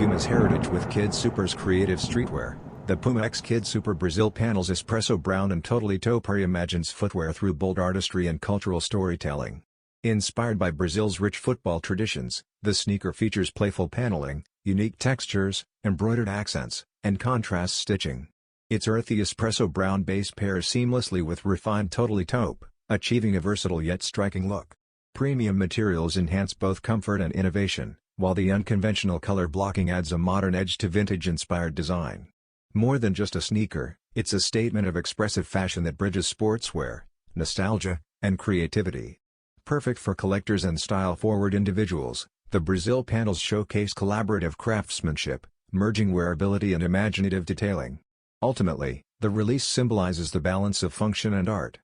Puma's heritage with KidSuper's creative streetwear. The Puma x KidSuper Brasil Panels Espresso Brown and Totally Taupe reimagines footwear through bold artistry and cultural storytelling. Inspired by Brazil's rich football traditions, the sneaker features playful paneling, unique textures, embroidered accents, and contrast stitching. Its earthy espresso brown base pairs seamlessly with refined Totally Taupe, achieving a versatile yet striking look. Premium materials enhance both comfort and innovation, while the unconventional color blocking adds a modern edge to vintage-inspired design. More than just a sneaker, it's a statement of expressive fashion that bridges sportswear, nostalgia, and creativity. Perfect for collectors and style-forward individuals, the Brasil Panels showcase collaborative craftsmanship, merging wearability and imaginative detailing. Ultimately, the release symbolizes the balance of function and art,